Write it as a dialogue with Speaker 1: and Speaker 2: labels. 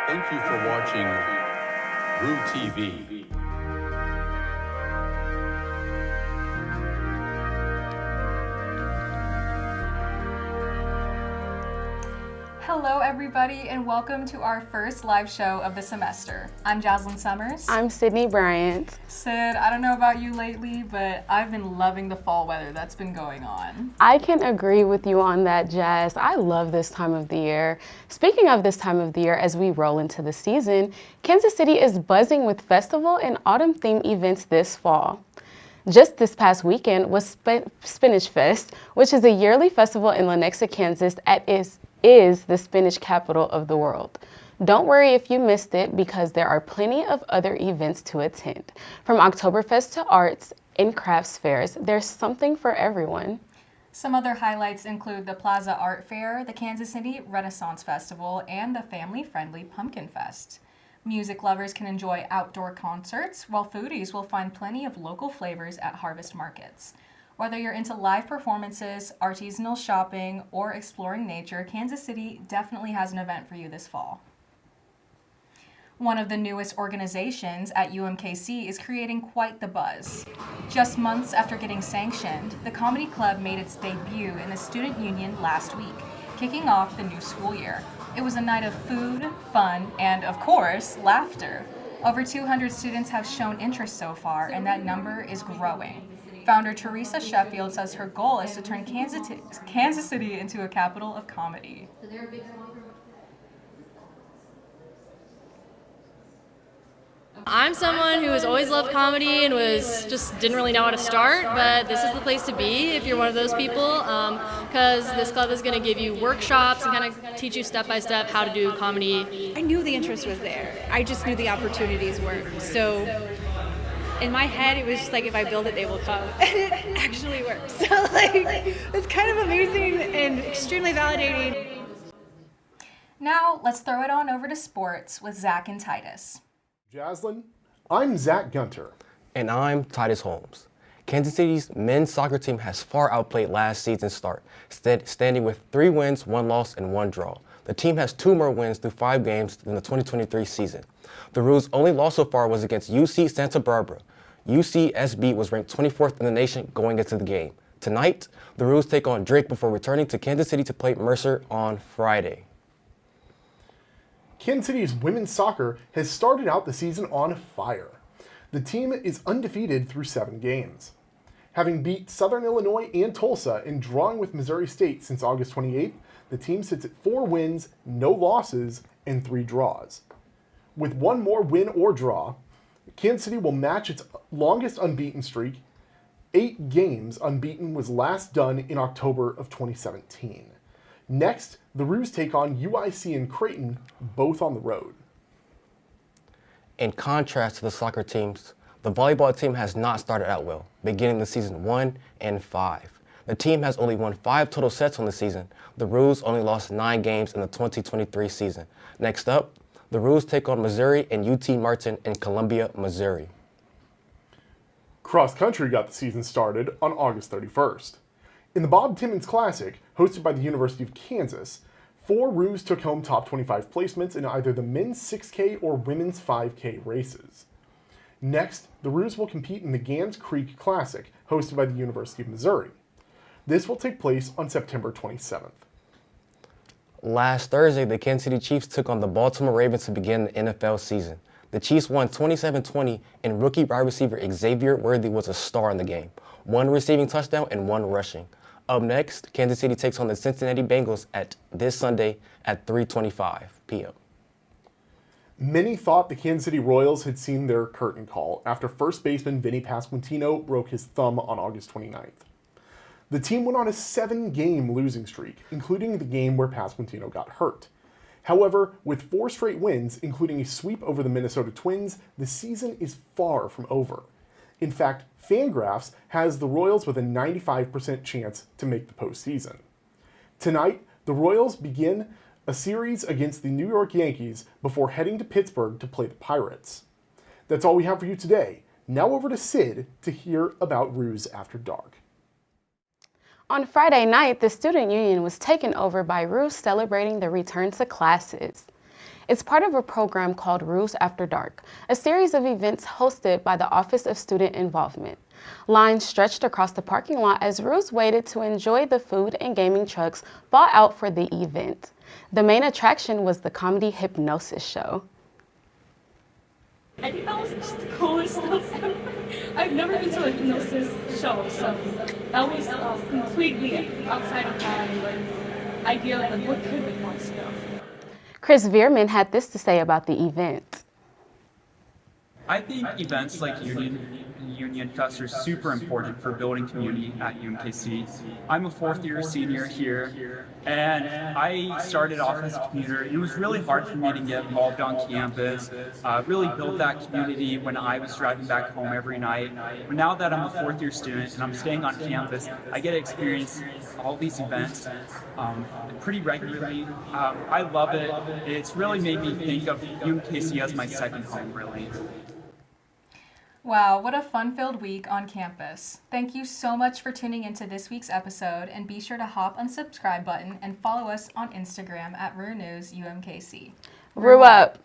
Speaker 1: Thank you for watching RooTV.
Speaker 2: Hello everybody and welcome to our first live show of the semester. I'm Jocelyn Summers.
Speaker 3: I'm Sydney Bryant.
Speaker 2: Syd, I don't know about you lately, but I've been loving the fall weather that's been going on.
Speaker 3: I can agree with you on that, Jazz. I love this time of the year. Speaking of this time of the year, as we roll into the season, Kansas City is buzzing with festival and autumn theme events this fall. Just this past weekend was Spinach Fest, which is a yearly festival in Lenexa, Kansas is the spinach capital of the world. Don't worry if you missed it because there are plenty of other events to attend. From Oktoberfest to arts and crafts fairs, there's something for everyone.
Speaker 2: Some other highlights include the Plaza Art Fair, the Kansas City Renaissance Festival, and the family-friendly Pumpkin Fest. Music lovers can enjoy outdoor concerts, while foodies will find plenty of local flavors at harvest markets. Whether you're into live performances, artisanal shopping, or exploring nature, Kansas City definitely has an event for you this fall. One of the newest organizations at UMKC is creating quite the buzz. Just months after getting sanctioned, the Comedy Club made its debut in the Student Union last week, kicking off the new school year. It was a night of food, fun, and, of course, laughter. Over 200 students have shown interest so far, and that number is growing. Founder Teresa Sheffield says her goal is to turn Kansas City into a capital of comedy.
Speaker 4: I'm someone who has always loved comedy and didn't really know how to start, but this is the place to be if you're one of those people, because this club is going to give you workshops and kind of teach you step by step how to do comedy.
Speaker 5: I knew the interest was there. I just knew the opportunities weren't. So in my head, it was just like, if I build it, they will come. And it actually works. So it's kind of amazing and extremely validating.
Speaker 2: Now, let's throw it on over to sports with Zach and Titus.
Speaker 6: Jaslyn, I'm Zach Gunter.
Speaker 7: And I'm Titus Holmes. Kansas City's men's soccer team has far outplayed last season's start, standing with 3 wins, 1 loss, and 1 draw. The team has 2 more wins through 5 games in the 2023 season. The Roos' only loss so far was against UC Santa Barbara. UCSB was ranked 24th in the nation going into the game. Tonight, the Roos take on Drake before returning to Kansas City to play Mercer on Friday.
Speaker 6: Kansas City's women's soccer has started out the season on fire. The team is undefeated through 7 games. Having beat Southern Illinois and Tulsa and drawing with Missouri State since August 28th, the team sits at 4 wins, no losses, and 3 draws. With 1 more win or draw, Kansas City will match its longest unbeaten streak. 8 games unbeaten was last done in October of 2017. Next, the Roos take on UIC and Creighton, both on the road.
Speaker 7: In contrast to the soccer teams, the volleyball team has not started out well, beginning the season 1-5. The team has only won 5 total sets on the season. The Roos only lost 9 games in the 2023 season. Next up, the Roos take on Missouri and UT Martin in Columbia, Missouri.
Speaker 6: Cross country got the season started on August 31st. In the Bob Timmons Classic, hosted by the University of Kansas, 4 Roos took home top 25 placements in either the men's 6K or women's 5K races. Next, the Roos will compete in the Gans Creek Classic, hosted by the University of Missouri. This will take place on September 27th.
Speaker 7: Last Thursday, the Kansas City Chiefs took on the Baltimore Ravens to begin the NFL season. The Chiefs won 27-20, and rookie wide receiver Xavier Worthy was a star in the game. 1 receiving touchdown and 1 rushing. Up next, Kansas City takes on the Cincinnati Bengals this Sunday at 3:25 p.m.
Speaker 6: Many thought the Kansas City Royals had seen their curtain call after first baseman Vinny Pasquantino broke his thumb on August 29th. The team went on a 7-game losing streak, including the game where Pasquantino got hurt. However, with 4 straight wins, including a sweep over the Minnesota Twins, the season is far from over. In fact, Fangraphs has the Royals with a 95% chance to make the postseason. Tonight, the Royals begin a series against the New York Yankees before heading to Pittsburgh to play the Pirates. That's all we have for you today. Now over to Syd to hear about Roos After Dark.
Speaker 3: On Friday night, the Student Union was taken over by Roos celebrating the return to classes. It's part of a program called Roos After Dark, a series of events hosted by the Office of Student Involvement. Lines stretched across the parking lot as Roos waited to enjoy the food and gaming trucks bought out for the event. The main attraction was the comedy hypnosis show.
Speaker 1: I think that was just the coolest stuff ever. I've never been to a hypnosis show, so that was completely outside of my idea of like, what could be once ago.
Speaker 3: Chris Veerman had this to say about the event.
Speaker 8: I think events like Union Fest are super important for building community at UMKC. I'm a fourth-year senior here, and I started off as a commuter. It was really hard for me to get involved on campus, really build that community when I was driving back home every night. But now that I'm a fourth-year student and I'm staying on campus, I get to experience all these events pretty regularly. I love it. It's really made me think of UMKC as my second home, really.
Speaker 2: Wow, what a fun-filled week on campus. Thank you so much for tuning into this week's episode, and be sure to hop on the subscribe button and follow us on Instagram at RooNewsUMKC.
Speaker 3: Roo up!